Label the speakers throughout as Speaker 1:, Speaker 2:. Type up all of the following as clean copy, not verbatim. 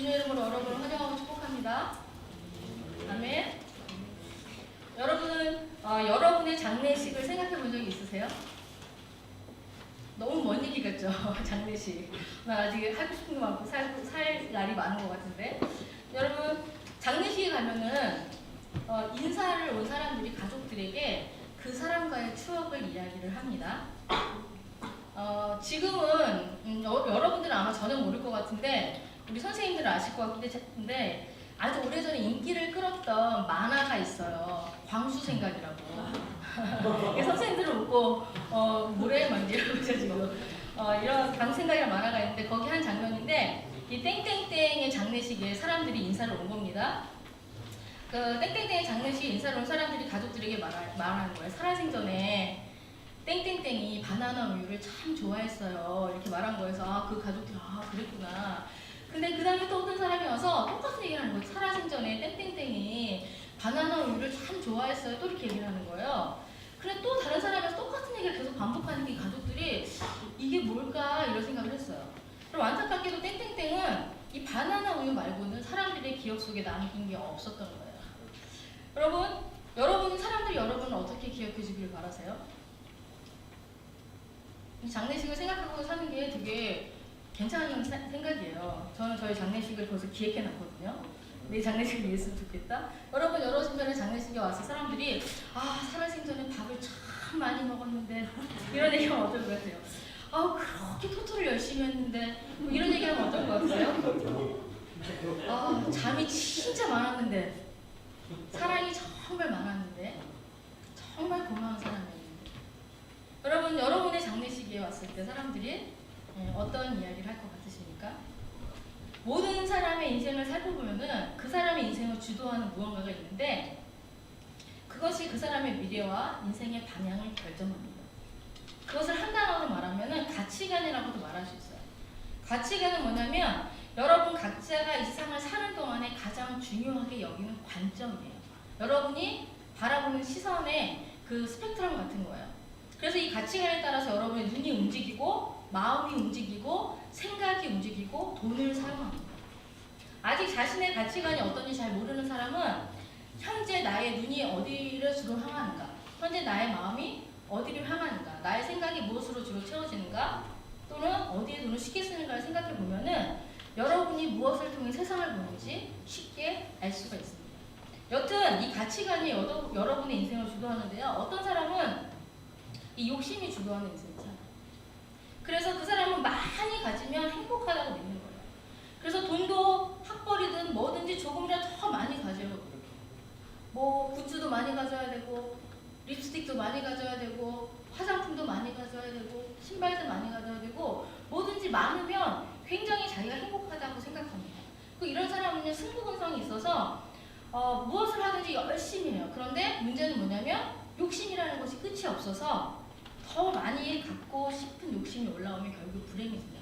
Speaker 1: 주님의 이름으로 여러분을 환영하고 축복합니다. 아멘. 여러분은 여러분의 장례식을 생각해 본 적이 있으세요? 너무 먼 얘기 같죠? 장례식. 나 아직 하고 싶은 거 많고 살 날이 많은 것 같은데. 여러분, 장례식에 가면은 인사를 온 사람들이 가족들에게 그 사람과의 추억을 이야기를 합니다. 지금은 여러분들은 아마 전혀 모를 것 같은데 우리 선생님들은 아실 것 같은데 아주 오래전에 인기를 끌었던 만화가 있어요. 광수생각이라고. 선생님들은 웃고 뭐래 막 이러고 지금 이런 광수생각이라는 만화가 있는데 거기 한 장면인데 이 땡땡땡의 장례식에 사람들이 인사를 온 겁니다. 그 땡땡땡의 장례식에 인사를 온 사람들이 가족들에게 말하는 거예요. 살아생전에 땡땡땡이 바나나 우유를 참 좋아했어요. 이렇게 말한 거여서 그 가족들이 그랬구나. 근데 그 다음에 또 어떤 사람이 와서 똑같은 얘기를 하는 거예요. 살아생전에 땡땡땡이 바나나 우유를 참 좋아했어요. 또 이렇게 얘기를 하는 거예요. 그래 또 다른 사람이 똑같은 얘기를 계속 반복하는 게 가족들이 이게 뭘까 이런 생각을 했어요. 그럼 안타깝게도 땡땡땡은 이 바나나 우유 말고는 사람들의 기억 속에 남긴 게 없었던 거예요. 여러분 사람들이 여러분을 어떻게 기억해 주길 바라세요? 이 장례식을 생각하고 사는 게 되게 괜찮은 생각이에요. 저는 저희 장례식을 벌써 기획해 놨거든요. 내 장례식을 이랬으면 좋겠다. 여러분 여러분들의 장례식에 와서 사람들이 살아생전에 밥을 참 많이 먹었는데 이런 얘기하면 어떨 것 같아요? 그렇게 토토를 열심히 했는데 뭐 이런 얘기하면 어떨 것 같아요? 잠이 진짜 많았는데 사랑이 정말 많았는데 정말 고마운 사람이었는데 여러분의 장례식에 왔을 때 사람들이 어떤 이야기를 할 것 같으십니까? 모든 사람의 인생을 살펴보면은 그 사람의 인생을 주도하는 무언가가 있는데 그것이 그 사람의 미래와 인생의 방향을 결정합니다. 그것을 한 단어로 말하면은 가치관이라고도 말할 수 있어요. 가치관은 뭐냐면 여러분 각자가 이 세상을 사는 동안에 가장 중요하게 여기는 관점이에요. 여러분이 바라보는 시선의 그 스펙트럼 같은 거예요. 그래서 이 가치관에 따라서 여러분의 눈이 움직이고 마음이 움직이고 생각이 움직이고 돈을 사용합니다. 아직 자신의 가치관이 어떤지 잘 모르는 사람은 현재 나의 눈이 어디를 주로 향하는가, 현재 나의 마음이 어디를 향하는가, 나의 생각이 무엇으로 주로 채워지는가, 또는 어디에 돈을 쉽게 쓰는가를 생각해 보면은 여러분이 무엇을 통해 세상을 보는지 쉽게 알 수가 있습니다. 여튼 이 가치관이 여러분의 인생을 주도하는데요. 어떤 사람은 이 욕심이 주도하는 인생을 살아요. 그래서 그 사람은 많이 가지면 행복하다고 믿는 거예요. 그래서 돈도 학벌이든 뭐든지 조금이라도 더 많이 가져요. 뭐 굿즈도 많이 가져야 되고 립스틱도 많이 가져야 되고 화장품도 많이 가져야 되고 신발도 많이 가져야 되고 뭐든지 많으면 굉장히 자기가 행복하다고 생각합니다. 이런 사람은요 승부근성이 있어서 무엇을 하든지 열심히 해요. 그런데 문제는 뭐냐면 욕심이라는 것이 끝이 없어서 더 많이 갖고 싶은 욕심이 올라오면 결국 불행이 생겨요.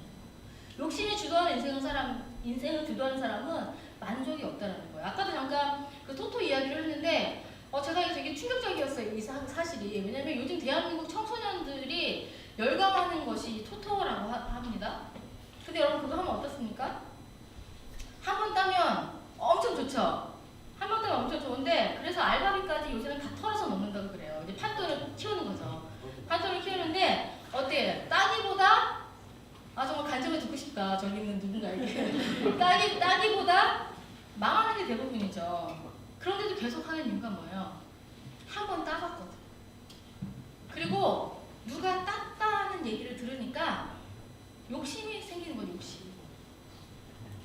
Speaker 1: 욕심이 주도하는 인생을 주도하는 사람은 만족이 없다는 거예요. 아까도 잠깐 그 토토 이야기를 했는데 제가 이게 되게 충격적이었어요. 이 사실이. 왜냐면 요즘 대한민국 청소년들이 열광하는 것이 토토라고 합니다. 근데 여러분 그거 하면 어떻습니까? 한 번 따면 엄청 좋죠. 한 번 따면 엄청 좋은데 그래서 알바비까지 요새는 다 털어서 넣는다고 그래요. 이제 판돈을 키우는 거죠. 판돈을 키우는데 어때요? 따기보다 정말 간증을 듣고 싶다. 저기 있는 누군가에게. 따기보다 망하는 게 대부분이죠. 그런데도 계속 하는 이유가 뭐예요? 한 번 따봤거든. 그리고 누가 땄다는 얘기를 들으니까 욕심이 생기는 거죠.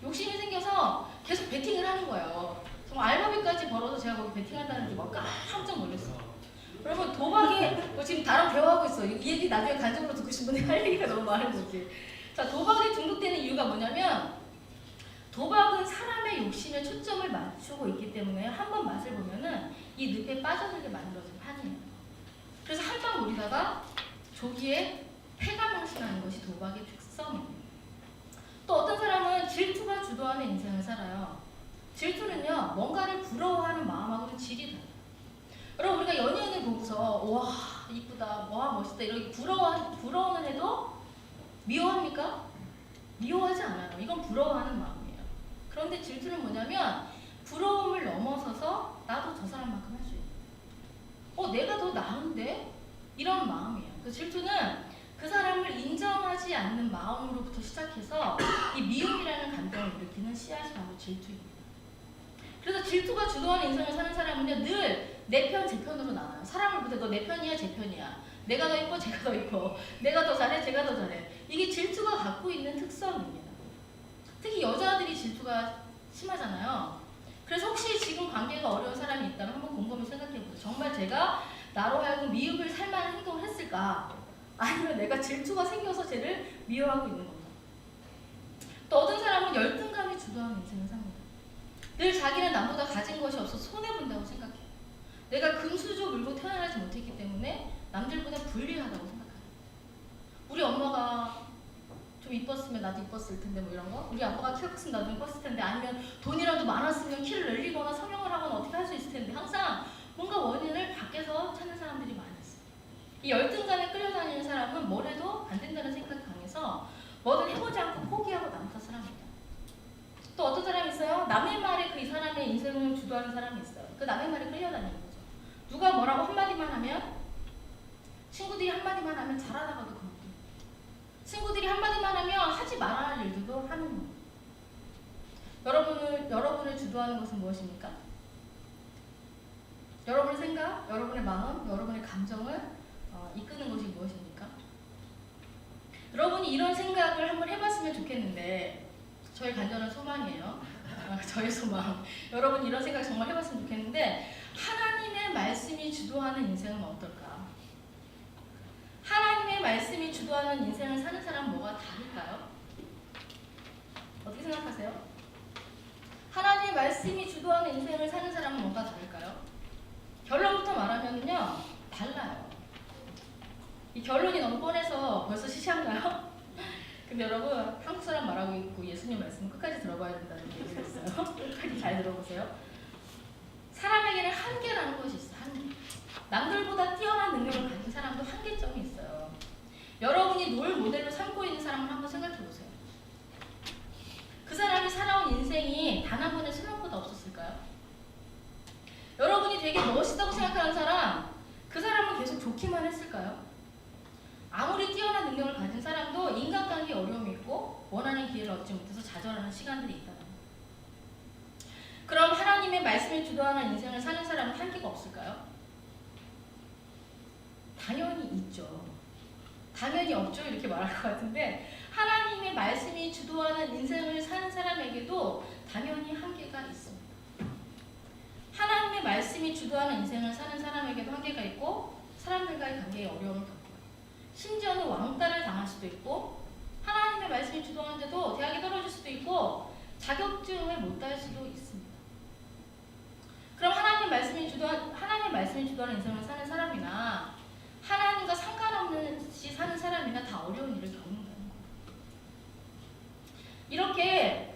Speaker 1: 욕심이 생겨서 계속 베팅을 하는 거예요. 정말 알바비까지 벌어서 제가 거기 베팅한다는 게 막 깜짝 놀랐어요. 여러분 도박에 지금 나랑 대화하고 있어. 이 얘기 나중에 간접으로 듣고 싶은데 할 얘기가 너무 많은 거지. 자, 도박에 중독되는 이유가 뭐냐면 도박은 사람의 욕심에 초점을 맞추고 있기 때문에 한 번 맛을 보면은 이 늪에 빠져들게 만들어진 판이에요. 그래서 한 방 노리다가 조기에 패가 망신하는 것이 도박의 특성입니다. 또 어떤 사람은 질투가 주도하는 인생을 살아요. 질투는요 뭔가를 부러워하는 마음하고는 질이 달라요. 여러분 우리가 연예인을 보고서 와 이쁘다, 와 멋있다 이렇게 부러워는 해도 미워합니까? 미워하지 않아요. 이건 부러워하는 마음이에요. 그런데 씨앗이 바로 질투입니다. 그래서 질투가 주도하는 인생을 사는 사람은요, 늘 내 편, 제 편으로 나눠요. 사람을 볼 때 너 내 편이야, 제 편이야. 내가 더 이뻐, 제가 더 이뻐. 내가 더 잘해, 제가 더 잘해. 이게 질투가 갖고 있는 특성입니다. 특히 여자들이 질투가 심하잖아요. 그래서 혹시 지금 관계가 어려운 사람이 있다면 한번 곰곰이 생각해보세요. 정말 제가 나로 하여금 미움을 살 만한 행동을 했을까? 아니면 내가 질투가 생겨서 쟤를 미워하고 있는 건가? 또 어떤 사람은 열등감이 주도하는 인생을 삽니다. 늘 자기는 남보다 가진 것이 없어 손해본다고 생각해요. 내가 금수저 물고 태어나지 못했기 때문에 남들보다 불리하다고 생각해요. 우리 엄마가 좀 이뻤으면 나도 이뻤을 텐데 뭐 이런 거. 우리 아빠가 키가 컸으면 나도 이뻤을 텐데, 아니면 돈이라도 많았으면 키를 늘리거나 성형을 하거나 어떻게 할 수 있을 텐데, 항상 뭔가 원인을 밖에서 찾는 사람들이 많이 있어요. 이 열등감에 끌려다니는 사람은 뭘 해도 안 된다는 생각이 강해서 뭐든 해보지 않고 포기하고 남 탓을 합니다. 또 어떤 사람이 있어요? 남의 말에 그 이 사람의 인생을 주도하는 사람이 있어요. 그 남의 말에 끌려다니는 거죠. 누가 뭐라고 한마디만 하면, 친구들이 한마디만 하면 잘하다가도 그만둬요. 친구들이 한마디만 하면 하지 말아야 할 일들도 하는 거예요. 여러분을 주도하는 것은 무엇입니까? 여러분의 생각, 여러분의 마음, 여러분의 감정을 이끄는 것이 무엇입니까? 여러분이 이런 생각을 한번 해봤으면 좋겠는데, 저의 간절한 소망이에요. 저의 소망. 여러분이 이런 생각 정말 해봤으면 좋겠는데, 하나님의 말씀이 주도하는 인생은 어떨까? 하나님의 말씀이 주도하는 인생을 사는 사람은 뭐가 다를까요? 어떻게 생각하세요? 하나님의 말씀이 주도하는 인생을 사는 사람은 뭐가 다를까요? 결론부터 말하면요, 달라요. 이 결론이 너무 뻔해서 벌써 시시한가요? 근데 여러분, 한국 사람 말하고 있고 예수님 말씀 끝까지 들어봐야 된다는 얘기를 했어요. 끝까지 잘 들어보세요. 사람에게는 한계라는 것이 있어요. 한계. 남들보다 뛰어난 능력을 가진 사람도 한계점이 있어요. 여러분이 롤 모델로 삼고 있는 사람을 한번 생각해 보세요. 그 사람이 살아온 인생이 단 한 번의 슬럼프도 없었을까요? 여러분이 되게 멋있다고 생각하는 사람, 그 사람은 계속 좋기만 했을까요? 아무리 뛰어난 능력을 가진 사람도 인간관계에 어려움이 있고 원하는 기회를 얻지 못해서 좌절하는 시간들이 있다는 거예요. 그럼 하나님의 말씀을 주도하는 인생을 사는 사람은 한계가 없을까요? 당연히 있죠. 당연히 없죠. 이렇게 말할 것 같은데, 하나님의 말씀이 주도하는 인생을 사는 사람에게도 당연히 한계가 있습니다. 하나님의 말씀이 주도하는 인생을 사는 사람에게도 한계가 있고, 사람들과의 관계에 어려움을 겪어요. 심지어는 왕따를 당할 수도 있고, 하나님의 말씀이 주도하는데도 대학에 떨어질 수도 있고, 자격증을 못 딸 수도 있습니다. 그럼 하나님의 말씀이 주도하는 인생을 사는 사람이나 하나님과 상관없이 사는 사람이나 다 어려운 일을 겪는다는 거예요. 이렇게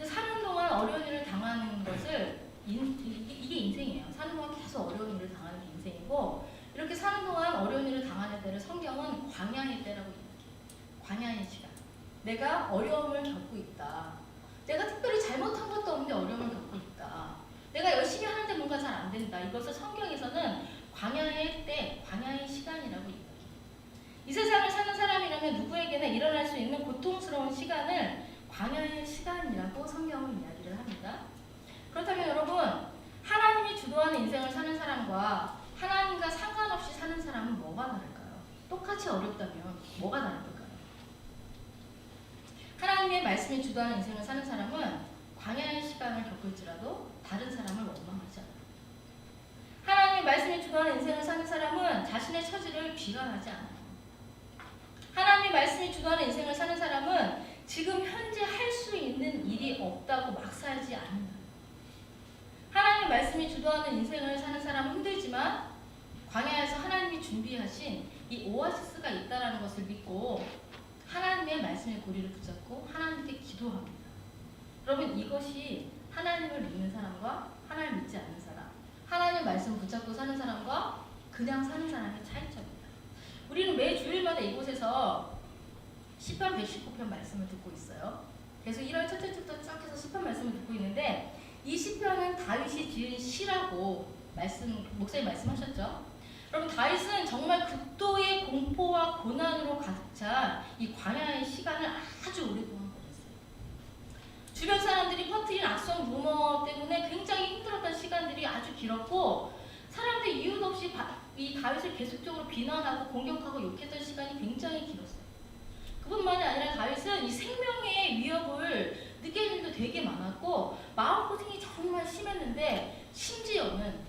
Speaker 1: 사는 동안 어려운 일을 당하는 것을 이게 인생이에요. 사는 동안 계속 어려운 일을 당하는 게 인생이고, 이렇게 사는 동안 어려운 일을 당하는 때를 성경은 광야의 때라고 얘기해요. 광야의 시간. 내가 어려움을 겪고 있다. 내가 특별히 잘못한 것도 없는데 어려움을 겪고 있다. 내가 열심히 하는데 뭔가 잘 안 된다. 이것을 성경에서는 광야의 때, 광야의 시간이라고 얘기해요. 이 세상을 사는 사람이라면 누구에게나 일어날 수 있는 고통스러운 시간을 광야의 시간이라고 성경은 이야기를 합니다. 그렇다면 여러분, 하나님이 주도하는 인생을 사는 사람과 하나님과 상관없이 사는 사람은 뭐가 다를까요? 똑같이 어렵다면 뭐가 다를까요? 하나님의 말씀이 주도하는 인생을 사는 사람은 광야의 시간을 겪을지라도 다른 사람을 원망하지 않아요. 하나님의 말씀이 주도하는 인생을 사는 사람은 자신의 처지를 비관하지 않아요. 하나님의 말씀이 주도하는 인생을 사는 사람은 지금 현재 할 수 있는 일이 없다고 막 살지 않는다. 하나님의 말씀이 주도하는 인생을 사는 사람은 힘들지만 광야에서 하나님이 준비하신 이 오아시스가 있다는 것을 믿고 하나님의 말씀의 고리를 붙잡고 하나님께 기도합니다. 여러분, 이것이 하나님을 믿는 사람과 하나님을 믿지 않는 사람, 하나님의 말씀을 붙잡고 사는 사람과 그냥 사는 사람의 차이점입니다. 우리는 매 주일마다 이곳에서 시편 119편 말씀을 듣고 있어요. 그래서 1월 첫째 주부터 쫙 해서 시편 말씀을 듣고 있는데, 이 시편은 다윗이 지은 시라고 목사님 말씀하셨죠. 여러분, 다윗은 정말 극도의 공포와 고난으로 가득 찬 이 광야의 시간을 아주 오랫동안 보냈어요. 주변 사람 길었고 사람들이 이유 없이 이 다윗을 계속적으로 비난하고 공격하고 욕했던 시간이 굉장히 길었어요. 그뿐만이 아니라 다윗은 이 생명의 위협을 느끼는 일도 되게 많았고 마음고생이 정말 심했는데 심지어는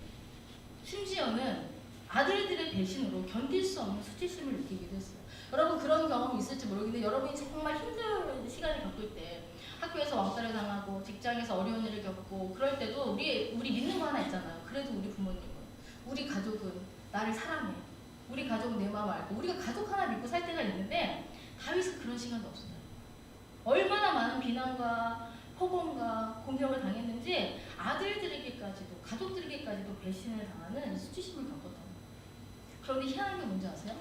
Speaker 1: 아들들의 배신으로 견딜 수 없는 수치심을 느끼기도 했어요. 여러분 그런 경험이 있을지 모르겠는데 여러분이 정말 힘든 시간을 겪을 때 학교에서 왕따를 당하고 직장에서 어려운 일을 겪고 그럴 때도 우리 믿는 거 하나 있잖아요. 그래도 우리 부모님은 우리 가족은 나를 사랑해. 우리 가족은 내 마음 알고 우리가 가족 하나 믿고 살 때가 있는데 다윗은 그런 시간도 없어요. 얼마나 많은 비난과 폭언과 공격을 당했는지 아들들에게까지도 가족들에게까지도 배신을 당하는 수치심을 겪었다는 거예요. 그런데 희한한 게 뭔지 아세요?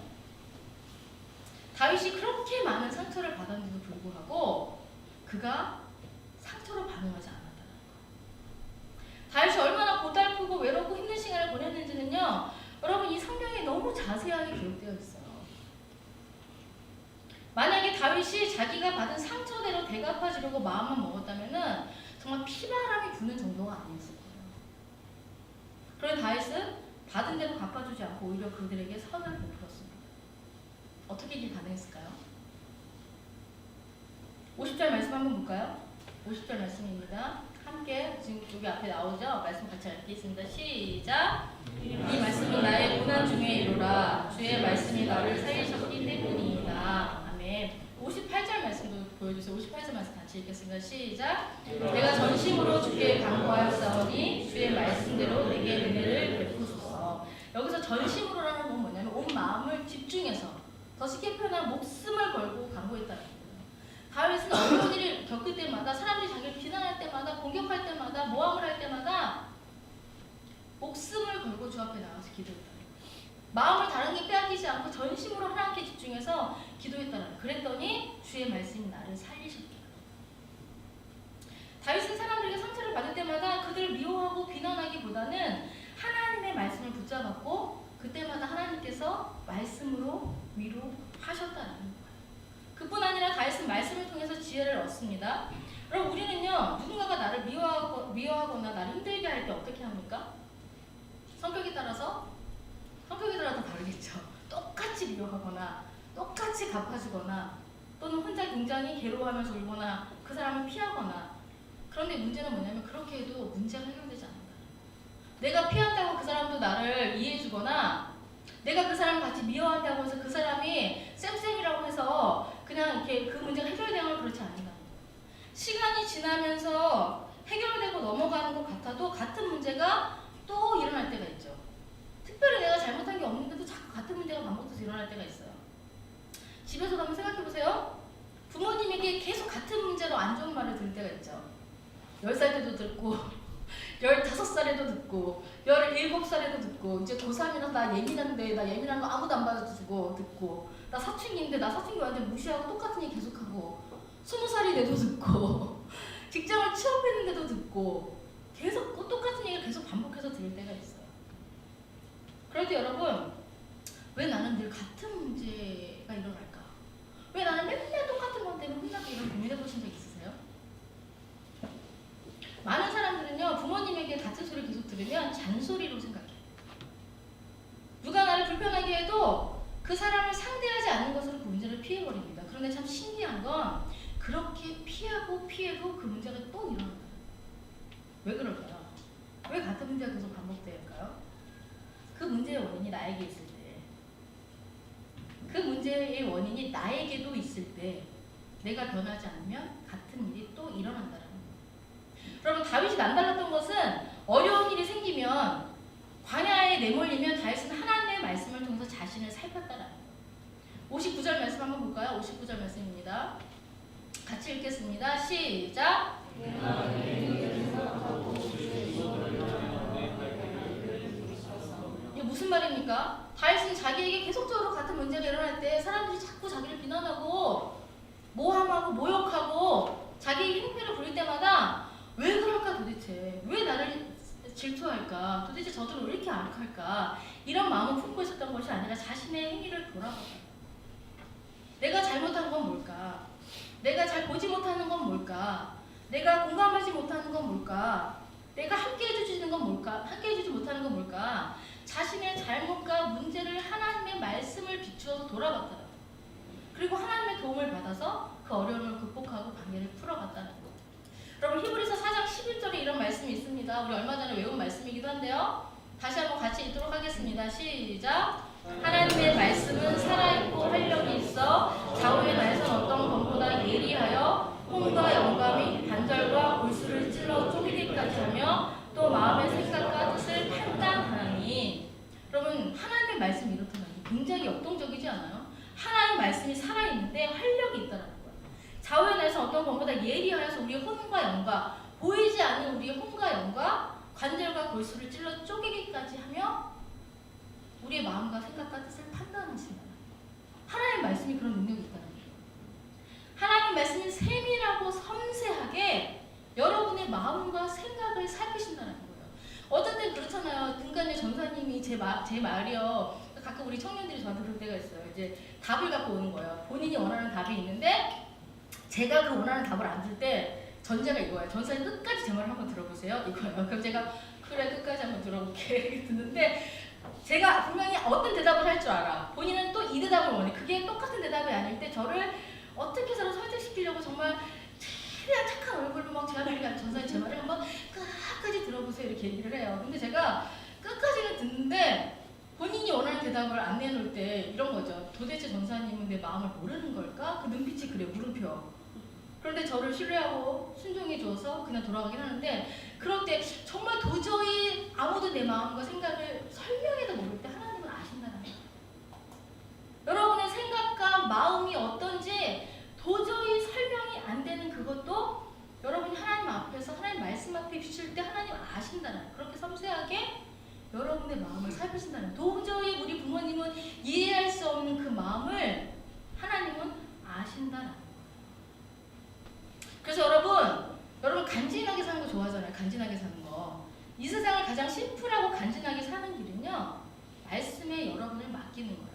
Speaker 1: 다윗이 그렇게 많은 상처를 받았는데도 불구하고 그가 상처로 반응하지 않았다는 거예요. 다윗이 얼마나 고달프고 외롭고 힘든 시간을 보냈는지는요. 여러분 이 성경에 너무 자세하게 기록되어 있어요. 만약에 다윗이 자기가 받은 상처대로 대갚아주려고 마음만 먹었다면은 정말 피바람이 부는 정도가 아니었을 거예요. 그런데 다윗은 받은 대로 갚아주지 않고 오히려 그들에게 선을 베풀었습니다. 어떻게 이게 가능했을까요? 50절 말씀 한번 볼까요? 50절 말씀입니다. 함께 지금 여기 앞에 나오죠? 말씀 같이 읽겠습니다. 시작! 이 말씀은 나의 고난 중에 이루라. 주의 말씀이 나를 살리셨기 때문이다. 아멘. 58절 말씀도 보여주세요. 58절 말씀 같이 읽겠습니다. 시작! 내가 전심으로 주께 간구하였사오니 주의 말씀대로 내게 은혜를 베푸소서. 여기서 전심으로라는 건 뭐냐면 온 마음을 집중해서 더 쉽게 표현하면 목숨을 걸고 간구했다는 거예요. 다윗은 어려운 일을 겪을 때마다 사람들이 자기를 비난할 때마다 공격할 때마다 모함을 할 때마다 목숨을 걸고 주 앞에 나가서 기도했다는 거예요. 마음을 다른 게 빼앗기지 않고 전심으로 하나님께 집중해서 기도했다는 거예요. 그랬더니 주의 말씀이 나를 살리셨다. 다윗은 사람들에게 상처를 받을 때마다 그들을 미워하고 비난하기보다는 하나님의 말씀을 붙잡았고 그때마다 하나님께서 말씀으로 위로하셨다는 거예요. 그뿐 아니라 다윗은 말씀을 통해서 지혜를 얻습니다. 그럼 우리는요 누군가가 나를 미워하거나 나를 힘들게 할 때 어떻게 합니까? 성격에 따라서 다르겠죠. 똑같이 미워하거나 똑같이 갚아주거나 또는 혼자 굉장히 괴로워하면서 울거나 그 사람을 피하거나. 그런데 문제는 뭐냐면 그렇게 해도 문제가 해결되지 않는다. 내가 피한다고 그 사람도 나를 이해해주거나 내가 그 사람을 같이 미워한다고 해서 그 사람이 쌤쌤이라고 해서 그냥 이렇게 그 문제가 해결되는 건 그렇지 않는다. 시간이 지나면서 해결되고 넘어가는 것 같아도 같은 문제가 또 일어날 때가 있죠. 특별히 내가 잘못한 게 없는데도 자꾸 같은 문제가 반복돼서 일어날 때가 있어요. 집에서도 한번 생각해보세요. 부모님에게 계속 같은 문제로 안 좋은 말을 들을 때가 있죠. 10살 때도 듣고 15살에도 듣고 17살에도 듣고 이제 고3이라 나 예민한데 나 예민한 거 아무도 안 받아주고 듣고 나 사춘기인데 나 사춘기 완전 무시하고 똑같은 얘기 계속하고 20살이 돼도 듣고 직장을 취업했는데도 듣고 계속 똑같은 얘기를 계속 반복해서 들을 때가 있어요. 그럴 때 여러분 왜 나는 늘 같은 문제가 일어날까? 왜 나는 맨날 똑같은 것 때문에 혼자서 이런 고민해 보신 적 있으세요? 많은 사람들은요 부모님에게 같은 소리를 계속 들으면 잔소리로 생각해요. 누가 나를 불편하게 해도 그 사람을 상대하지 않는 것으로 그 문제를 피해버립니다. 그런데 참 신기한 건 그렇게 피해도 그 문제가 또 일어난다. 왜 그럴까요? 왜 같은 문제가 계속 반복될까요? 그 문제의 원인이 나에게 있을 때, 그 문제의 원인이 나에게도 있을 때 내가 변하지 않으면 같은 일이 또 일어난다는 거예요. 여러분 다윗이 남달랐던 것은 어려운 일이 생기면 광야에 내몰리면 다윗은 하나님의 말씀을 통해서 자신을 살폈다라는 거예요. 59절 말씀 한번 볼까요? 59절 말씀입니다. 같이 읽겠습니다. 시작! 이게 무슨 말입니까? 다윗은 자기에게 계속적으로 같은 문제가 일어날 때 사람들이 자꾸 자기를 비난하고 모함하고 모욕하고 자기의 행패를 부릴 때마다 왜 그럴까 도대체? 왜 나를 질투할까? 도대체 저들은 왜 이렇게 악할까? 이런 마음을 품고 있었던 것이 아니라 자신의 행위를 돌아보다. 내가 잘못한 건 뭘까? 내가 잘 보지 못하는 건 뭘까? 내가 공감하지 못하는 건 뭘까? 내가 함께 해주시는 건 뭘까? 함께 해주지 못하는 건 뭘까? 자신의 잘못과 문제를 하나님의 말씀을 비추어서 돌아봤더라. 그리고 하나님의 도움을 받아서 그 어려움을 극복하고 관계를 풀어갔다는 거. 여러분 히브리서 4장 11절에 이런 말씀이 있습니다. 우리 얼마 전에 외운 말씀이기도 한데요. 다시 한번 같이 읽도록 하겠습니다. 시작. 하나님의 말씀은 살아있고 활력이 있어 좌우의 날선 어떤 검보다 예리하여 혼과 영감이 관절과 골수를 찔러 쪼개기까지 하며 또 마음의 생각과 뜻을 판단하니. 여러분 하나님의 말씀이 이렇다는 게 굉장히 역동적이지 않아요? 하나님의 말씀이 살아있는데 활력이 있다는 거예요. 좌우의 날선 어떤 검보다 예리하여서 우리의 혼과 영과 보이지 않는 우리의 혼과 영과 관절과 골수를 찔러 쪼개기까지 하며 우리의 마음과 생각과 뜻을 판단하신다. 하나님의 말씀이 그런 능력이 있다는 거예요. 하나님의 말씀이 세밀하고 섬세하게 여러분의 마음과 생각을 살피신다는 거예요. 어떤 때 그렇잖아요. 등간에 전사님이 제 말이요. 가끔 우리 청년들이 저한테 그럴 때가 있어요. 이제 답을 갖고 오는 거예요. 본인이 원하는 답이 있는데 제가 그 원하는 답을 안 줄 때 전제가 이거예요. 전사님 끝까지 제 말을 한번 들어보세요. 이거예요. 그럼 제가 그래 끝까지 한번 들어볼게 듣는데 제가 분명히 어떤 대답을 할 줄 알아. 본인은 또 이 대답을 원해. 그게 똑같은 대답이 아닐 때 저를 어떻게 해서 설득시키려고 정말 최대한 착한 얼굴로 막 제가 전사님 제 말을 한번 끝까지 들어보세요 이렇게 얘기를 해요. 근데 제가 끝까지는 듣는데 본인이 원하는 대답을 안 내놓을 때 이런 거죠. 도대체 전사님은 내 마음을 모르는 걸까? 그 눈빛이 그래 물음표. 그런데 저를 신뢰하고 순종해 줘서 그냥 돌아가긴 하는데 그럴 때 정말 도저히 아무도 내 마음과 생각을 설명해도 모를 때 하나님은 아신다는 거예요. 여러분의 생각과 마음이 어떤지 도저히 설명이 안 되는 그것도 여러분이 하나님 앞에서 하나님 말씀 앞에 비칠 때 하나님 아신다는 거예요. 그렇게 섬세하게 여러분의 마음을 살피신다는 거예요. 도저히 우리 부모님은 이해할 수 없는 그 마음을 하나님은 아신다는 거예요. 그래서 여러분 간지나게 사는 거 좋아하잖아요. 간지나게 사는 거. 이 세상을 가장 심플하고 간지나게 사는 길은요. 말씀에 여러분을 맡기는 거예요.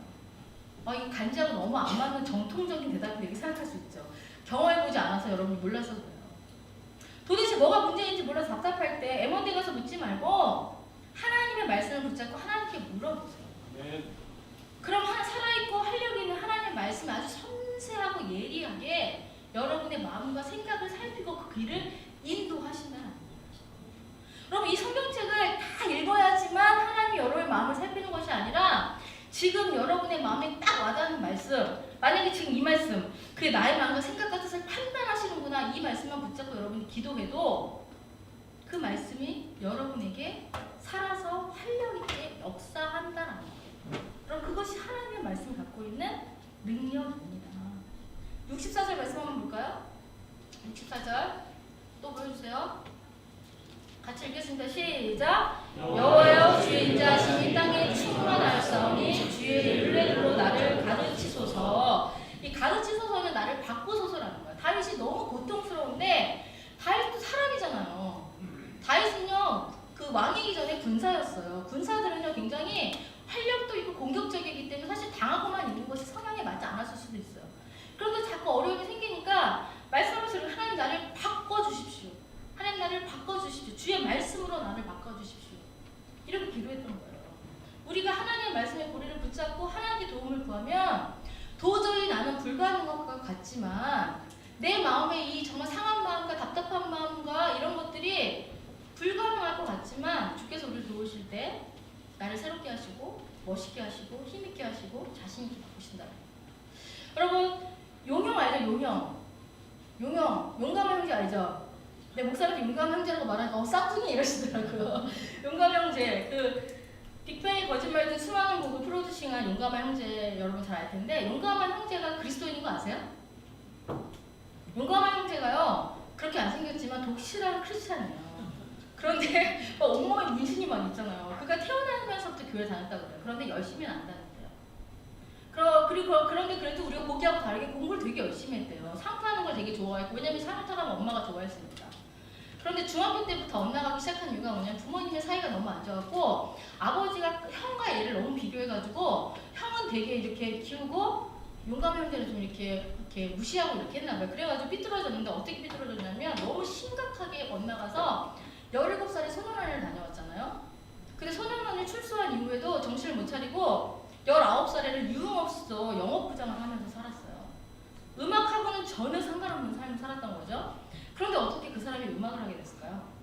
Speaker 1: 이 간지하고 너무 안 맞는 정통적인 대답이 되게 생각할 수 있죠. 경험해보지 않아서 여러분이 몰라서 그래요. 도대체 뭐가 문제인지 몰라서 답답할 때 M1대 가서 묻지 말고 하나님의 말씀을 붙잡고 하나님께 물어보세요. 네. 그럼 살아있고 활력 있는 하나님의 말씀이 아주 섬세하고 예리하게 여러분의 마음과 생각을 살피고 그 길을 인도하신다는 거예요. 여러분 이 성경책을 다 읽어야지만 하나님이 여러분의 마음을 살피는 것이 아니라 지금 여러분의 마음에 딱 와닿는 말씀, 만약에 지금 이 말씀, 그게 나의 마음과 생각과 뜻을 판단하시는구나, 이 말씀만 붙잡고 여러분이 기도해도 그 말씀이 여러분에게 살아서 활력 있게 역사한다는 거예요. 그럼 그것이 하나님의 말씀을 갖고 있는 능력입니다. 64절 말씀 한번 볼까요? 64절 또 보여주세요. 같이 읽겠습니다. 시작. 여호와여 주의 인자하심이 땅에 충만하였사오니 주의 윤례대로 나를 가르치소서. 이 가르치소서는 나를 바꾸소서라는 거예요. 다윗이 너무 고통스러운데 다윗도 사람이잖아요. 다윗은요 그 왕이기 전에 군사였어요. 군사들은요 굉장히 활력도 있고 공격적이기 때문에 사실 당하고만 있는 것이 성향에 맞지 않았을 수도 있어요. 그런데 자꾸 어려움이 생기니까 말씀하시는 하나님 나를 바꿔주십시오. 하나님 나를 바꿔주십시오. 주의 말씀으로 나를 바꿔주십시오. 이렇게 기도했던 거예요. 우리가 하나님의 말씀에 고리를 붙잡고 하나님의 도움을 구하면 도저히 나는 불가능한 것 같지만 내 마음에 이 정말 상한 마음과 답답한 마음과 이런 것들이 불가능할 것 같지만 주께서 우리를 도우실 때 나를 새롭게 하시고 멋있게 하시고 힘있게 하시고 자신있게 바꾸신다. 여러분 용영 알죠? 용감한 형제 알죠? 내 목사님이 용감한 형제라고 말하니까 쌍둥이 이러시더라고요. 용감한 형제 빅뱅의 거짓말들 수많은 곡을 프로듀싱한 용감한 형제 여러분 잘 알 텐데 용감한 형제가 그리스도인인 거 아세요? 용감한 형제가요 그렇게 안 생겼지만 독실한 크리스찬이에요. 그런데 온몸에 문신이 많이 있잖아요. 그가 태어나면서부터 교회 다녔다고 그래요. 그런데 열심히는 안 다녔대요. 그런데 그래도 우리가 보기하고 다르게 공부를 되게 열심히 했대요. 상투하는 걸 되게 좋아했고 왜냐면 상투하면 엄마가 좋아했으니까. 그런데 중학교 때부터 엇나가기 시작한 이유가 뭐냐면 부모님의 사이가 너무 안 좋았고 아버지가 형과 얘를 너무 비교해가지고 형은 되게 이렇게 키우고 용감한 형제를 좀 이렇게 무시하고 이렇게 했나 봐요. 그래가지고 삐뚤어졌는데 어떻게 삐뚤어졌냐면 너무 심각하게 엇나가서 17살에 정신을 못 차리고 19살에는 유흥업소 영업부장을 하면서 살았어요. 음악하고는 전혀 상관없는 삶을 살았던 거죠. 그런데 어떻게 그 사람이 음악을 하게 됐을까요?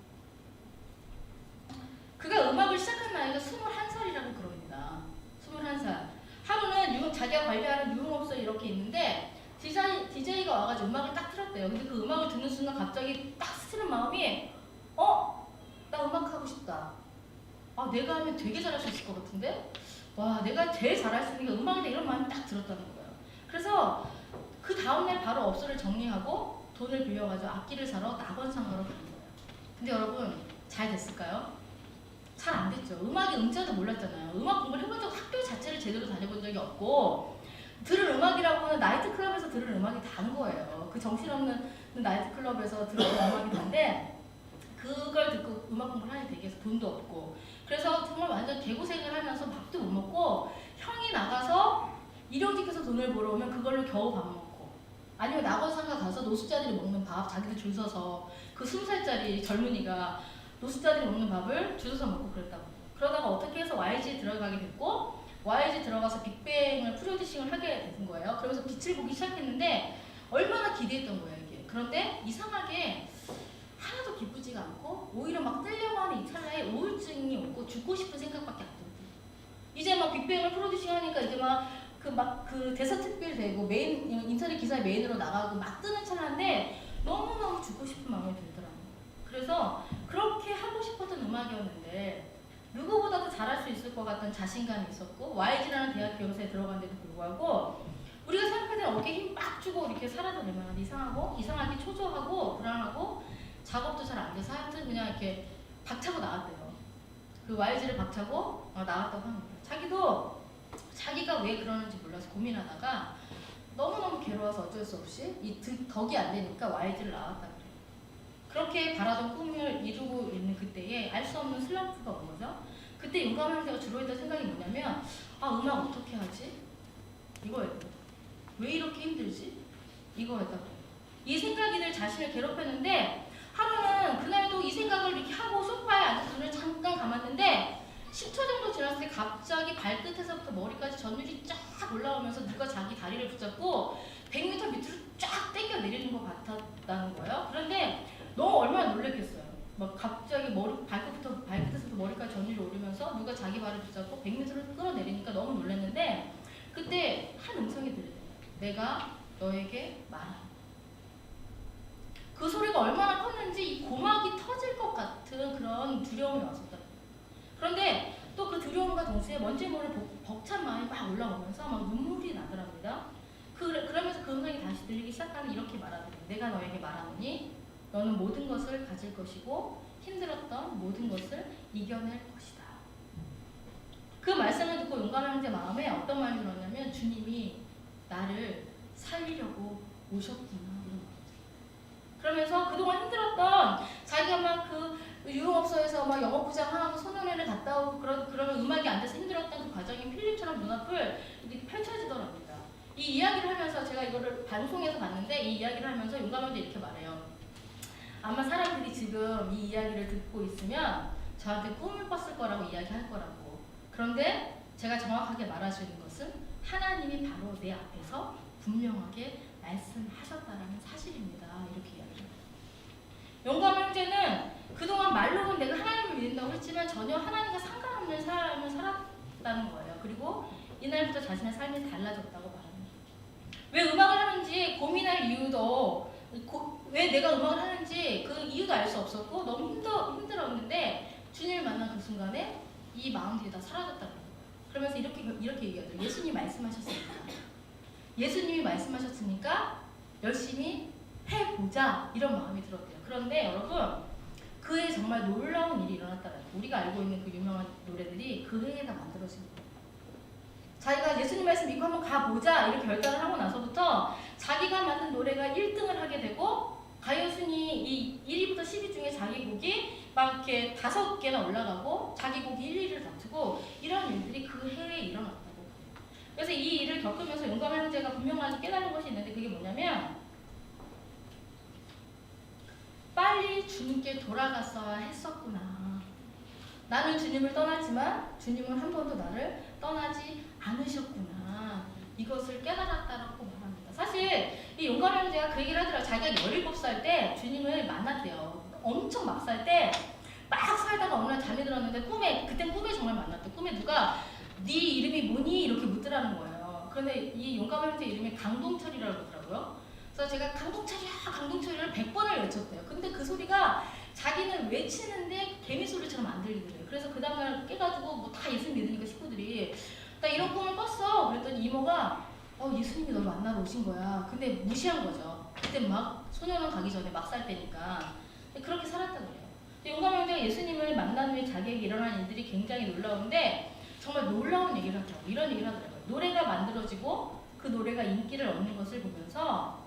Speaker 1: 그가 음악을 시작한 나이가 21살이라고 그럽니다. 21살. 하루는 자기가 관리하는 유흥업소에 이렇게 있는데 DJ가 와가지고 음악을 딱 틀었대요. 근데 그 음악을 듣는 순간 갑자기 딱 스치는 마음이 나 음악하고 싶다. 내가 하면 되게 잘할 수 있을 것 같은데? 와, 내가 제일 잘할 수 있는 게 음악이다. 이런 마음이 딱 들었다는 거예요. 그래서 그 다음날 바로 업소를 정리하고 돈을 빌려가지고 악기를 사러 낙원상가로 가는 거예요. 근데 여러분, 잘 됐을까요? 잘 안 됐죠. 음악이 음자도 몰랐잖아요. 음악 공부를 해본 적 학교 자체를 제대로 다녀본 적이 없고 들을 음악이라고 하는 나이트클럽에서 들을 음악이 단 거예요. 그 정신없는 나이트클럽에서 들을 음악이 단데 그걸 듣고 음악 공부를 하니 되게 돈도 없고 그래서 정말 완전 개고생을 하면서 밥도 못 먹고 형이 나가서 일용직해서 돈을 벌어오면 그걸로 겨우 밥 먹고 아니면 낙원상가 가서 노숙자들이 먹는 밥 자기들 줄 서서 그 20살짜리 젊은이가 노숙자들이 먹는 밥을 줄 서서 먹고 그랬다고. 그러다가 어떻게 해서 YG에 들어가게 됐고 YG 들어가서 빅뱅을 프로듀싱을 하게 된 거예요. 그러면서 빛을 보기 시작했는데 얼마나 기대했던 거예요 이게. 그런데 이상하게 하나도 기쁘지가 않고 오히려 막 뜨려고 하는 이 찰나에 우울증이 오고 죽고 싶은 생각밖에 안 들어요. 이제 막 빅뱅을 프로듀싱 하니까 이제 그 대사 특필 되고 메인 인터넷 기사에 메인으로 나가고 막 뜨는 찰나인데 너무너무 죽고 싶은 마음이 들더라고요. 그래서 그렇게 하고 싶었던 음악이었는데 누구보다도 잘할 수 있을 것 같던 자신감이 있었고 YG라는 대학 기업사에 들어간데도 불구하고 우리가 생각할 때는 어깨에 힘 빡 주고 이렇게 살아도 될 만한 이상하게 초조하고 불안하고 작업도 잘 안 돼서 하여튼 그냥 이렇게 박차고 나왔대요. 그 YG를 박차고 나왔다고 합니다. 자기가 왜 그러는지 몰라서 고민하다가 너무너무 괴로워서 어쩔 수 없이 덕이 안 되니까 YG를 나왔다 그래요. 그렇게 바라던 꿈을 이루고 있는 그때에 알 수 없는 슬럼프가 온 거죠. 그때 용감 형제가 주로 했던 생각이 뭐냐면 음악 어떻게 하지? 이거였다. 왜 이렇게 힘들지? 이거였다. 이 생각이 늘 자신을 괴롭혔는데 하루는 그날도 이 생각을 이렇게 하고 소파에 앉아서 눈을 잠깐 감았는데 10초 정도 지났을 때 갑자기 발끝에서부터 머리까지 전율이 쫙 올라오면서 누가 자기 다리를 붙잡고 100m 밑으로 쫙 당겨 내리는 것 같았다는 거예요. 그런데 너무 얼마나 놀랬겠어요. 막 갑자기 발끝에서부터 머리까지 전율이 오르면서 누가 자기 발을 붙잡고 100m를 끌어내리니까 너무 놀랐는데 그때 한 음성이 들려요. 내가 너에게 말한다. 그 소리가 얼마나 컸는지 이 고막이 터질 것 같은 그런 두려움이 왔었다. 그런데 또 그 두려움과 동시에 뭔지 모를 벅찬 마음이 막 올라오면서 막 눈물이 나더랍니다. 그러면서 그 음성이 다시 들리기 시작하는 이렇게 말하더래요. 내가 너에게 말하노니 너는 모든 것을 가질 것이고 힘들었던 모든 것을 이겨낼 것이다. 그 말씀을 듣고 용감 형제 마음에 어떤 마음이 들었냐면 주님이 나를 살리려고 오셨구나. 그러면서 그동안 힘들었던 자기가 막 그 유흥업소에서 막 영업부장하고 소년회를 갔다 오고 그러면 음악이 안 돼서 힘들었던 그 과정이 필름처럼 눈앞을 이렇게 펼쳐지더랍니다. 이 이야기를 하면서 제가 이거를 방송에서 봤는데 이 이야기를 하면서 용감형제 이렇게 말해요. 아마 사람들이 지금 이 이야기를 듣고 있으면 저한테 꿈을 꿨을 거라고 이야기할 거라고. 그런데 제가 정확하게 말할 수 있는 것은 하나님이 바로 내 앞에서 분명하게 말씀하셨다라는 사실입니다. 이렇게 이야기해요. 용감 형제는 그동안 말로는 내가 하나님을 믿는다고 했지만 전혀 하나님과 상관없는 삶을 살았다는 거예요. 그리고 이날부터 자신의 삶이 달라졌다고 말합니다. 왜 음악을 하는지 고민할 이유도 왜 내가 음악을 하는지 그 이유도 알 수 없었고 너무 힘들었는데 주님을 만난 그 순간에 이 마음들이 다 사라졌다는 거예요. 그러면서 이렇게 얘기하더라고요. 예수님이 말씀하셨으니까. 예수님이 말씀하셨으니까 열심히 해보자 이런 마음이 들었대요. 그런데 여러분 그 해에 정말 놀라운 일이 일어났다는 거예요. 우리가 알고 있는 그 유명한 노래들이 그 해에 다 만들어진 거예요. 자기가 예수님 말씀 믿고 한번 가보자 이렇게 결단을 하고 나서부터 자기가 만든 노래가 1등을 하게 되고 가요순위 이 1위부터 10위 중에 자기 곡이 막 이렇게 5개나 올라가고 자기 곡이 1, 2위를 다투고 이런 일들이 그 해에 일어났다고 해요. 그래서 이 일을 겪으면서 용감 형제가 분명하게 깨달은 것이 있는데 그게 뭐냐면 빨리 주님께 돌아갔어야 했었구나. 나는 주님을 떠났지만 주님은 한 번도 나를 떠나지 않으셨구나. 이것을 깨달았다라고 말합니다. 사실 이 용감의 형제가 그 얘기를 하더라고요. 자기가 17살 때 주님을 만났대요. 엄청 막 살 때 막 살다가 어느 날 잠이 들었는데 그땐 꿈에 정말 만났대. 꿈에 누가 네 이름이 뭐니? 이렇게 묻더라는 거예요. 그런데 이 용감의 형제 이름이 강동철이라고 그러더라고요. 그래서 제가 강동철이야 강동철이를 100번을 외쳤대요. 근데 그 소리가 자기는 외치는데 개미 소리처럼 안 들리더래요. 그래서 그 다음날 깨가지고 뭐 다 예수님 믿으니까 식구들이 나 이런 꿈을 꿨어. 그랬더니 이모가 예수님이 널 만나러 오신 거야. 근데 무시한 거죠. 그때 막 소년원 가기 전에 막 살 때니까 그렇게 살았다고 그래요. 용감의 형제가 예수님을 만난 후에 자기에게 일어난 일들이 굉장히 놀라운데 정말 놀라운 얘기를 하더라고요. 이런 얘기를 하더라고요. 노래가 만들어지고 그 노래가 인기를 얻는 것을 보면서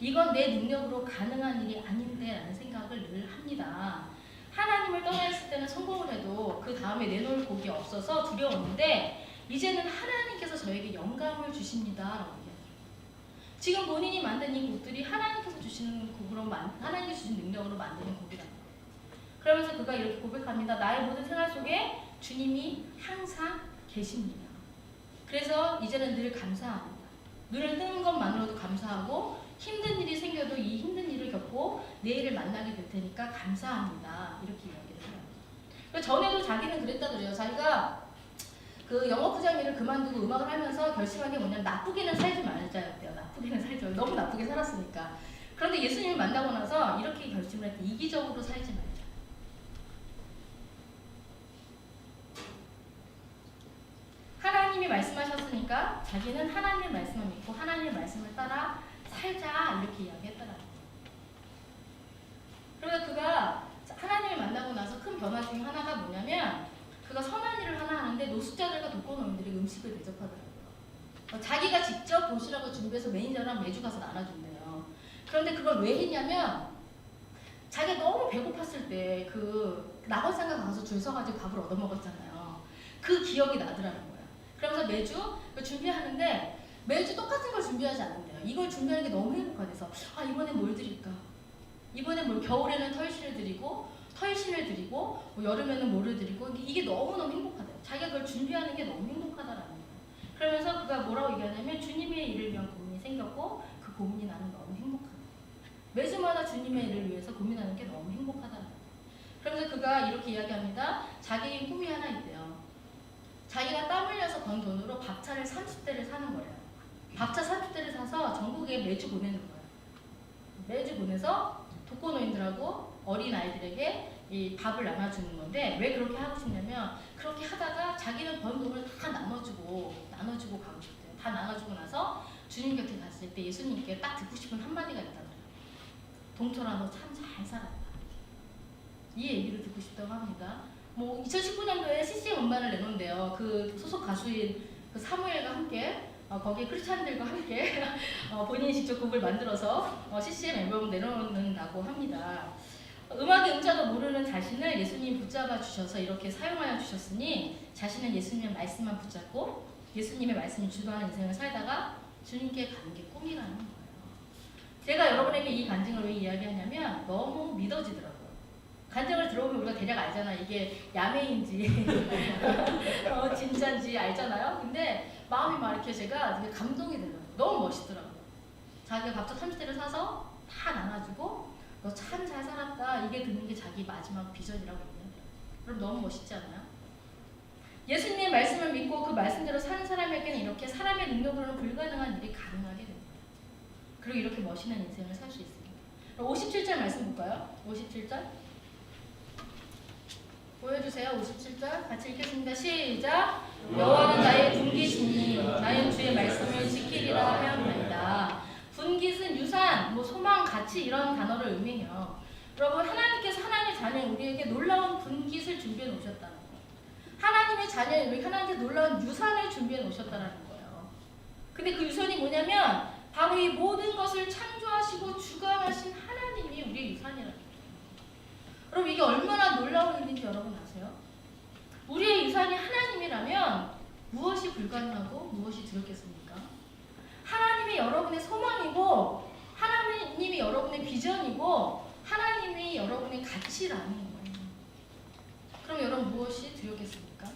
Speaker 1: 이건 내 능력으로 가능한 일이 아닌데 라는 생각을 늘 합니다. 하나님을 떠나있을 때는 성공을 해도 그 다음에 내놓을 곡이 없어서 두려웠는데 이제는 하나님께서 저에게 영감을 주십니다 라고 얘기합니다. 지금 본인이 만든 이 곡들이 하나님께서 주시는 곡으로 하나님이 주신 능력으로 만드는 곡이라는 거예요. 그러면서 그가 이렇게 고백합니다. 나의 모든 생활 속에 주님이 항상 계십니다. 그래서 이제는 늘 감사합니다. 눈을 뜨는 것만으로도 감사하고 힘든 일이 생겨도 이 힘든 일을 겪고 내일을 만나게 될 테니까 감사합니다. 이렇게 이야기를 해요. 전에도 자기는 그랬다 그래요. 자기가 그 영업 부장 일을 그만두고 음악을 하면서 결심한 게 뭐냐면 나쁘게는 살지 말자였대요. 나쁘게는 살죠. 너무 나쁘게 살았으니까. 그런데 예수님을 만나고 나서 이렇게 결심을 했대. 이기적으로 살지 말자. 하나님이 말씀하셨으니까 자기는 하나님의 말씀을 믿고 하나님의 말씀을 따라 살자 이렇게 이야기했더라고요. 그러다 그가 하나님을 만나고 나서 큰 변화 중에 하나가 뭐냐면 그가 선한 일을 하나 하는데 노숙자들과 독거노인들이 음식을 대접하더라고요. 자기가 직접 도시락을 준비해서 매니저랑 매주 가서 나눠준대요. 그런데 그걸 왜 했냐면 자기가 너무 배고팠을 때 그 낙원상가 가서 줄 서가지고 밥을 얻어먹었잖아요. 그 기억이 나더라는 거예요. 그러면서 매주 준비하는데 매주 똑같은 걸 준비하지 않는데요. 이걸 준비하는 게 너무 행복하대서 이번엔 뭘 드릴까? 이번엔 겨울에는 털실을 드리고 털실을 드리고 여름에는 뭐를 드리고 이게 너무너무 행복하대요. 자기가 그걸 준비하는 게 너무 행복하다라는 거예요. 그러면서 그가 뭐라고 얘기하냐면 주님의 일을 위한 고민이 생겼고 그 고민이 나는 너무 행복하다. 매주마다 주님의 일을 위해서 고민하는 게 너무 행복하다라는 거예요. 그러면서 그가 이렇게 이야기합니다. 자기의 꿈이 하나 있대요. 자기가 땀 흘려서 번 돈으로 밥차를 30대를 사는 거래요. 밥차 30대를 사서 전국에 매주 보내는 거예요. 매주 보내서 독거노인들하고 어린아이들에게 이 밥을 나눠주는 건데 왜 그렇게 하고 싶냐면 그렇게 하다가 자기는 번 돈을 다 나눠주고 가고 싶대요. 다 나눠주고 나서 주님 곁에 갔을 때 예수님께 딱 듣고 싶은 한마디가 있다고 해요. 동철아 너 참 잘 살았다. 이 얘기를 듣고 싶다고 합니다. 2019년도에 CCM 음반을 내놓은대요. 그 소속 가수인 그 사무엘과 함께 거기에 크리스찬들과 함께 본인이 직접 곡을 만들어서 CCM 앨범을 내놓는다고 합니다. 음악의 음자도 모르는 자신을 예수님이 붙잡아 주셔서 이렇게 사용하여 주셨으니 자신은 예수님의 말씀만 붙잡고 예수님의 말씀을 주도하는 인생을 살다가 주님께 가는 게 꿈이라는 거예요. 제가 여러분에게 이 간증을 왜 이야기하냐면 너무 믿어지더라고요. 간증을 들어보면 우리가 대략 알잖아. 이게 야매인지 진짜인지 알잖아요. 근데 마음이 막 이렇게 제가 되게 감동이 되더라고요. 너무 멋있더라고요. 자기가 밥솥 30대를 사서 다 나눠주고 너 참 잘 살았다. 이게 듣는 게 자기 마지막 비전이라고 얘기해요. 그럼 너무 멋있지 않아요? 예수님의 말씀을 믿고 그 말씀대로 사는 사람에게는 이렇게 사람의 능력으로는 불가능한 일이 가능하게 됩니다. 그리고 이렇게 멋있는 인생을 살 수 있습니다. 57절 말씀 볼까요? 57절 보여주세요. 57절 같이 읽겠습니다. 시작! 여호와는 나의 분깃이니 나의 주의 말씀을 지키리라 하였나이다. 분깃은 유산, 소망, 가치 이런 단어를 의미해요. 여러분 하나님께서 하나님의 자녀인 우리에게 놀라운 분깃을 준비해 놓으셨다는 거예요. 하나님의 자녀인 우리 하나님께서 놀라운 유산을 준비해 놓으셨다는 거예요. 근데 그 유산이 뭐냐면 바로 이 모든 것을 창조하시고 주관하신 하나님이 우리의 유산이라는 거예요. 여러분 이게 얼마나 놀라운 일인지 여러분 아세요? 우리의 유산이 하나님이라면 무엇이 불가능하고 무엇이 두렵겠습니까? 하나님이 여러분의 소망이고 하나님이 여러분의 비전이고 하나님이 여러분의 가치라는 거예요. 그럼 여러분 무엇이 모르겠습니까?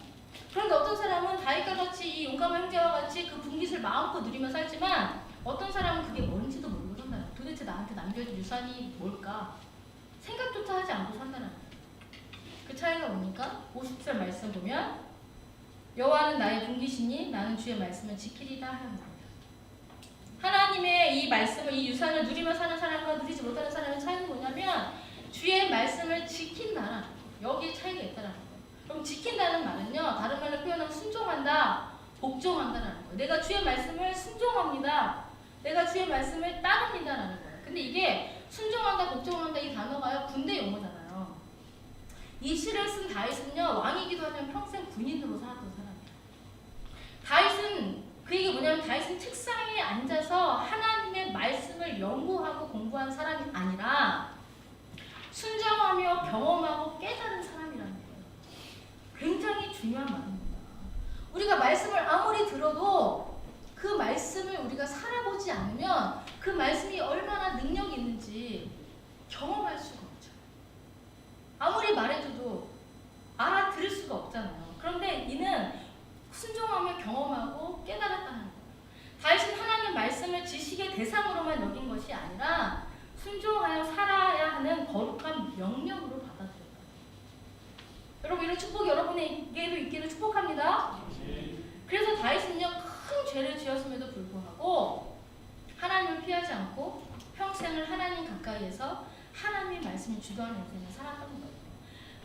Speaker 1: 그런데 어떤 사람은 다윗과 같이 이 용감한 형제와 같이 그 분깃을 마음껏 누리며 살지만 어떤 사람은 그게 뭔지도 모르고 산다는 거예요. 도대체 나한테 남겨진 유산이 뭘까? 생각조차 하지 않고 산다는 거예요. 그 차이가 뭡니까? 50절 말씀 보면 여호와는 나의 분깃이니 나는 주의 말씀을 지키리다 하였나이다. 하나님의 이 말씀을, 이 유산을 누리며 사는 사람과 누리지 못하는 사람의 차이는 뭐냐면 주의 말씀을 지킨다라는 거예요. 여기에 차이가 있다는 거예요. 그럼 지킨다는 말은요, 다른 말로 표현하면 순종한다, 복종한다라는 거예요. 내가 주의 말씀을 순종합니다. 내가 주의 말씀을 따릅니다라는 거예요. 근데 이게 순종한다, 복종한다 이 단어가요, 군대 용어잖아요. 이 시를 쓴 다윗은요, 왕이기도 하지만 평생 군인으로 살았던 사람이에요. 다윗은 그 얘기 뭐냐면 다윗은 책상에 앉아서 하나님의 말씀을 연구하고 공부한 사람이 아니라 순종하며 경험하고 깨달은 사람이라는 거예요. 굉장히 중요한 말입니다. 우리가 말씀을 아무리 들어도 그 말씀을 우리가 살아보지 않으면 그 말씀이 얼마나 능력이 있는지 경험할 수가 없죠. 아무리 말해줘도 알아들을 수가 없잖아요. 그런데 이는 순종하며 경험하고 깨달았다는 거예요. 다윗은 하나님의 말씀을 지식의 대상으로만 여긴 것이 아니라 순종하여 살아야 하는 거룩한 명령으로 받아들였다. 여러분, 이런 축복이 여러분에게도 있기를 축복합니다. 그래서 다윗은요, 큰 죄를 지었음에도 불구하고 하나님을 피하지 않고 평생을 하나님 가까이에서 하나님의 말씀을 주도하는 인생을 살았던 거예요.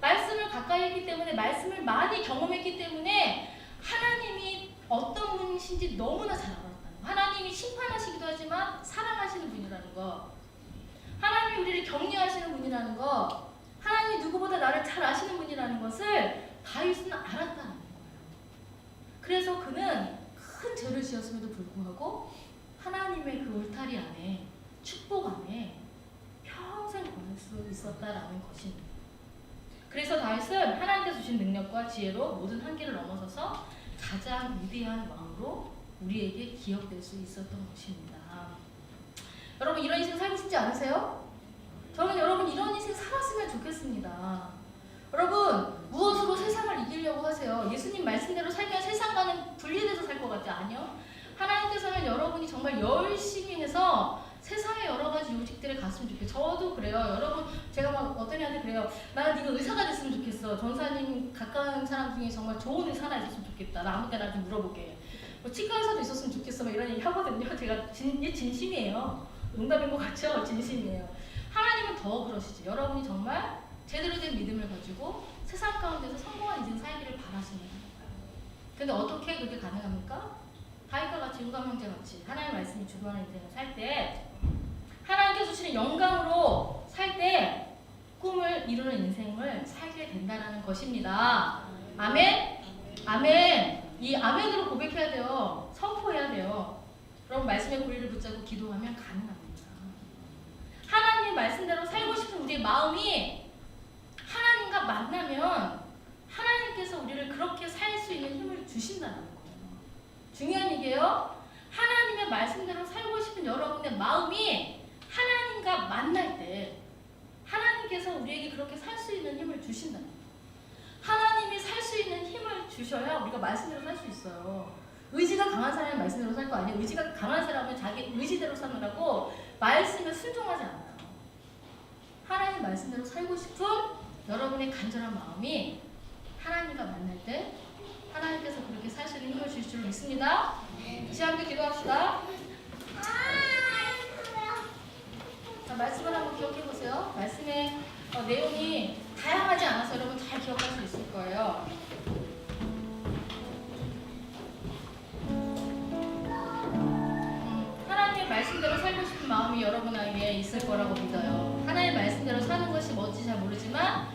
Speaker 1: 말씀을 가까이 했기 때문에, 말씀을 많이 경험했기 때문에 하나님이 어떤 분이신지 너무나 잘 알았다는 거. 하나님이 심판하시기도 하지만 사랑하시는 분이라는 거, 하나님이 우리를 격려하시는 분이라는 거, 하나님이 누구보다 나를 잘 아시는 분이라는 것을 다윗은 알았다는 거예요. 그래서 그는 큰 죄를 지었음에도 불구하고 하나님의 그 울타리 안에, 축복 안에 평생 거할 수 있었다라는 것입니다. 그래서 다윗은 하나님께서 주신 능력과 지혜로 모든 한계를 넘어서서 가장 위대한 왕으로 우리에게 기억될 수 있었던 것입니다. 여러분, 이런 인생 살고 싶지 않으세요? 저는 여러분 이런 인생 살았으면 좋겠습니다. 여러분, 무엇으로 세상을 이기려고 하세요? 예수님 말씀대로 살면 세상과는 분리돼서 살 것 같지? 아니요. 하나님께서는 여러분이 정말 열심히 해서 세상의 여러 가지 요직들에 갔으면 좋겠어요. 저도 그래요. 여러분, 제가 막 어떤 애한테 그래요. 나는 네가 의사가 됐으면 좋겠어. 전사님 가까운 사람 중에 정말 좋은 의사 하나 있었으면 좋겠다. 나 아무 때나 좀 물어볼게. 뭐 치과 의사도 있었으면 좋겠어. 뭐 이런 얘기 하거든요. 제가 진심이에요. 농담인 것 같죠? 진심이에요. 하나님은 더 그러시지. 여러분이 정말 제대로 된 믿음을 가지고 세상 가운데서 성공한 인생 살기를 바라시는 거예요. 근데 어떻게 그게 가능합니까? 다윗과 같이, 용감 형제 같이 하나님의 말씀이 주도하는 인생을 살 때, 하나님께서 주시는 영광으로 살 때 꿈을 이루는 인생을 살게 된다는 것입니다. 아멘? 아멘. 이 아멘으로 고백해야 돼요. 선포해야 돼요. 여러분, 말씀의 고리를 붙잡고 기도하면 가능합니다. 하나님의 말씀대로 살고 싶은 우리의 마음이 하나님과 만나면 하나님께서 우리를 그렇게 살 수 있는 힘을 주신다는 거예요. 중요한 얘기예요. 하나님의 말씀대로 살고 싶은 여러분의 마음이 하나님과 만날 때 하나님께서 우리에게 그렇게 살 수 있는 힘을 주신다는 거예요. 하나님이 살 수 있는 힘을 주셔야 우리가 말씀대로 살 수 있어요. 의지가 강한 사람이 말씀대로 살 거 아니에요. 의지가 강한 사람은 자기 의지대로 사느라고 말씀에 순종하지 않아요. 하나님 말씀대로 살고 싶은 여러분의 간절한 마음이 하나님과 만날 때 하나님께서 그렇게 살 수 있는 힘을 주실 줄 믿습니다. 같이 함께 기도합시다. 자, 말씀을 한번 기억해 보세요. 말씀의 내용이 다양하지 않아서 여러분 잘 기억할 수 있을 거예요. 하나님의 말씀대로 살고 싶은 마음이 여러분에게 있을 거라고 믿어요. 하나님의 말씀대로 사는 것이 뭔지 잘 모르지만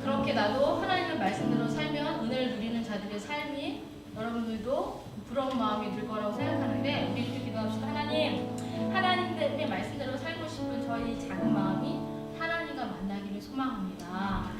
Speaker 1: 그렇게 나도 하나님의 말씀대로 살면 은혜를 누리는 자들의 삶이 여러분들도 부러운 마음이 들 거라고 생각하는데, 우리 이렇게 기도합시다. 하나님의 말씀대로 살고 싶은 저희 작은 마음이 하나님과 만나기를 소망합니다.